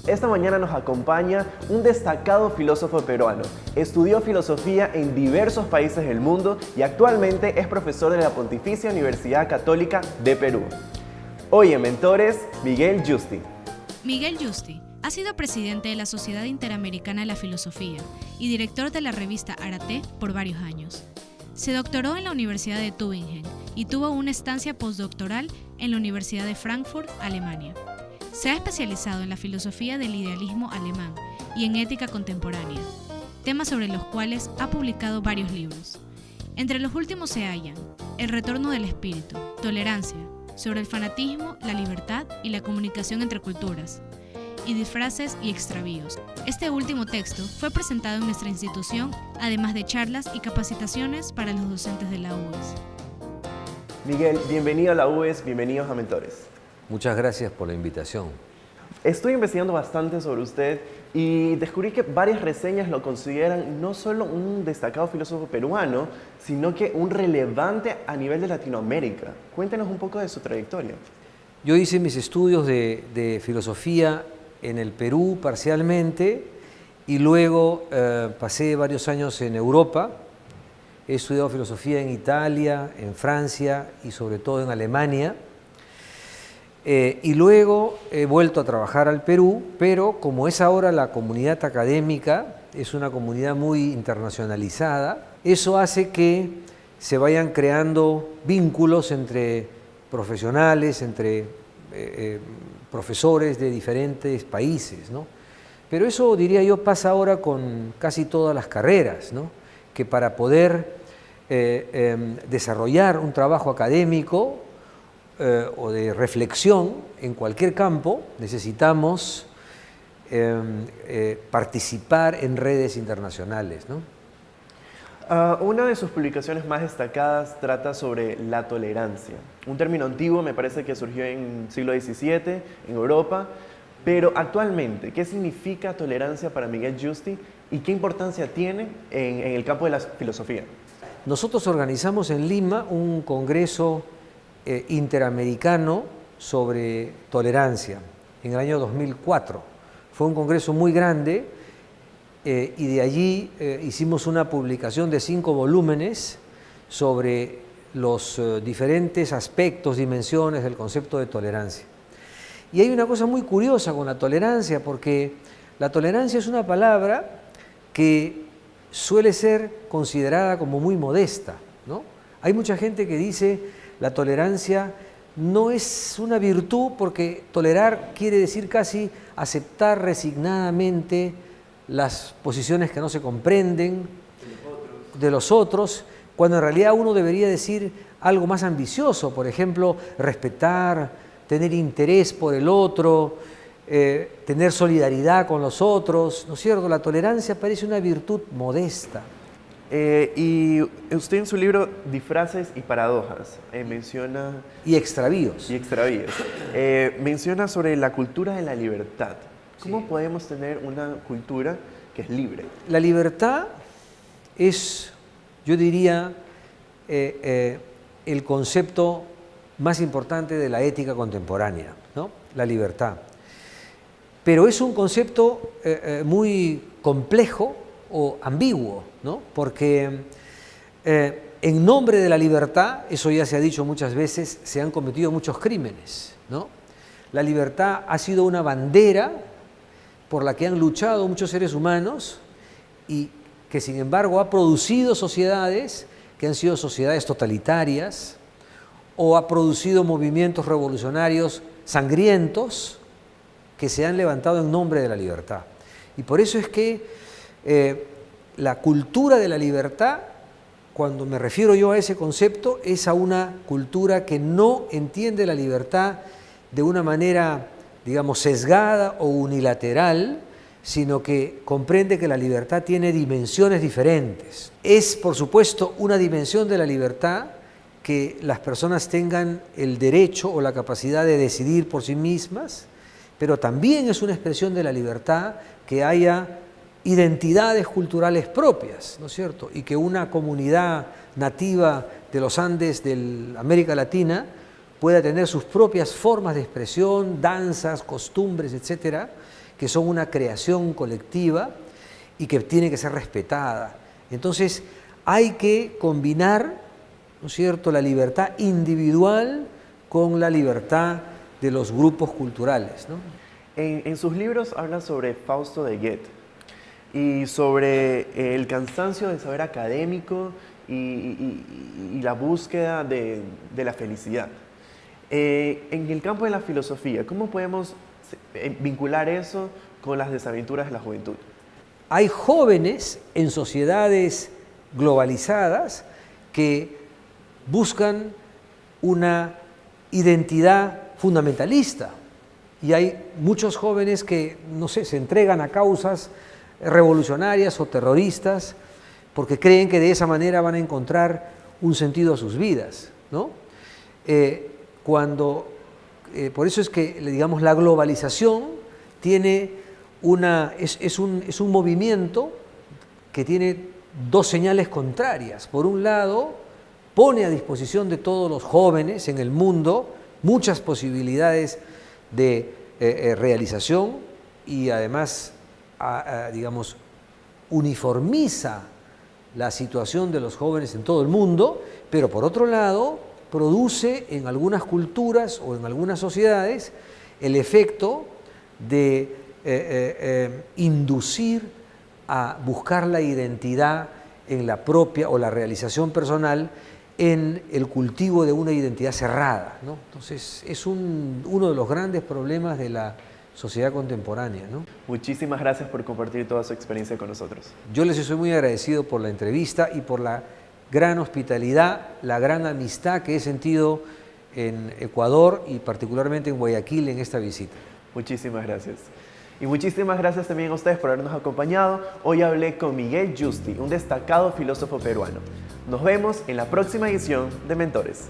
Esta mañana nos acompaña un destacado filósofo peruano. Estudió filosofía en diversos países del mundo y actualmente es profesor de la Pontificia Universidad Católica de Perú. Hoy en Mentores, Miguel Yusti. Miguel Yusti ha sido presidente de la Sociedad Interamericana de la Filosofía y director de la revista Arate por varios años. Se doctoró en la Universidad de Tübingen y tuvo una estancia postdoctoral en la Universidad de Frankfurt, Alemania. Se ha especializado en la filosofía del idealismo alemán y en ética contemporánea, temas sobre los cuales ha publicado varios libros. Entre los últimos se hallan El retorno del espíritu, Tolerancia, sobre el fanatismo, la libertad y la comunicación entre culturas, y Disfraces y extravíos. Este último texto fue presentado en nuestra institución, además de charlas y capacitaciones para los docentes de la UES. Miguel, bienvenido a la UES, bienvenidos a Mentores. Muchas gracias por la invitación. Estoy investigando bastante sobre usted y descubrí que varias reseñas lo consideran no solo un destacado filósofo peruano, sino que un relevante a nivel de Latinoamérica. Cuéntenos un poco de su trayectoria. Yo hice mis estudios de filosofía en el Perú parcialmente y luego pasé varios años en Europa. He estudiado filosofía en Italia, en Francia y sobre todo en Alemania. Y luego he vuelto a trabajar al Perú, pero como es ahora la comunidad académica, es una comunidad muy internacionalizada, eso hace que se vayan creando vínculos entre profesionales, entre profesores de diferentes países, ¿no? Pero eso, diría yo, pasa ahora con casi todas las carreras, ¿no? Que para poder desarrollar un trabajo académico o de reflexión en cualquier campo, necesitamos participar en redes internacionales, ¿no? Una de sus publicaciones más destacadas trata sobre la tolerancia. Un término antiguo, me parece que surgió en el siglo XVII en Europa, pero actualmente, ¿qué significa tolerancia para Miguel Yusti y qué importancia tiene en el campo de la filosofía? Nosotros organizamos en Lima un congreso interamericano sobre tolerancia en el año 2004. Fue un congreso muy grande y de allí hicimos una publicación de 5 volúmenes sobre los diferentes aspectos, dimensiones del concepto de tolerancia. Y hay una cosa muy curiosa con la tolerancia, porque la tolerancia es una palabra que suele ser considerada como muy modesta, ¿no? Hay mucha gente que dice la tolerancia no es una virtud porque tolerar quiere decir casi aceptar resignadamente las posiciones que no se comprenden de los otros, cuando en realidad uno debería decir algo más ambicioso, por ejemplo, respetar, tener interés por el otro, tener solidaridad con los otros, ¿no es cierto? La tolerancia parece una virtud modesta. Y usted en su libro Disfraces y Paradojas menciona... Y extravíos. Y extravíos. Menciona sobre la cultura de la libertad. ¿Cómo podemos tener una cultura que es libre? La libertad es, yo diría, el concepto más importante de la ética contemporánea, ¿no? La libertad. Pero es un concepto muy complejo o ambiguo, ¿no? Porque en nombre de la libertad, eso ya se ha dicho muchas veces, se han cometido muchos crímenes, ¿no? La libertad ha sido una bandera por la que han luchado muchos seres humanos y que sin embargo ha producido sociedades que han sido sociedades totalitarias o ha producido movimientos revolucionarios sangrientos que se han levantado en nombre de la libertad. Y por eso es que la cultura de la libertad, cuando me refiero yo a ese concepto, es a una cultura que no entiende la libertad de una manera, digamos, sesgada o unilateral, sino que comprende que la libertad tiene dimensiones diferentes. Es, por supuesto, una dimensión de la libertad que las personas tengan el derecho o la capacidad de decidir por sí mismas, pero también es una expresión de la libertad que haya identidades culturales propias, ¿no es cierto? Y que una comunidad nativa de los Andes de América Latina pueda tener sus propias formas de expresión, danzas, costumbres, etcétera, que son una creación colectiva y que tiene que ser respetada. Entonces, hay que combinar, ¿no es cierto?, la libertad individual con la libertad de los grupos culturales, ¿no? En sus libros habla sobre Fausto de Goethe y sobre el cansancio del saber académico y la búsqueda de la felicidad. En el campo de la filosofía, ¿cómo podemos vincular eso con las desaventuras de la juventud? Hay jóvenes en sociedades globalizadas que buscan una identidad fundamentalista y hay muchos jóvenes que, no sé, se entregan a causas revolucionarias o terroristas porque creen que de esa manera van a encontrar un sentido a sus vidas, ¿no? Por eso es que, digamos, la globalización tiene es un movimiento que tiene dos señales contrarias. Por un lado, pone a disposición de todos los jóvenes en el mundo muchas posibilidades de realización y además, digamos, uniformiza la situación de los jóvenes en todo el mundo, pero por otro lado, produce en algunas culturas o en algunas sociedades el efecto de inducir a buscar la identidad en la propia o la realización personal en el cultivo de una identidad cerrada, ¿no? Entonces, es uno de los grandes problemas de la sociedad contemporánea, ¿no? Muchísimas gracias por compartir toda su experiencia con nosotros. Yo les soy muy agradecido por la entrevista y por la gran hospitalidad, la gran amistad que he sentido en Ecuador y particularmente en Guayaquil en esta visita. Muchísimas gracias. Y muchísimas gracias también a ustedes por habernos acompañado. Hoy hablé con Miguel Yusti, un destacado filósofo peruano. Nos vemos en la próxima edición de Mentores.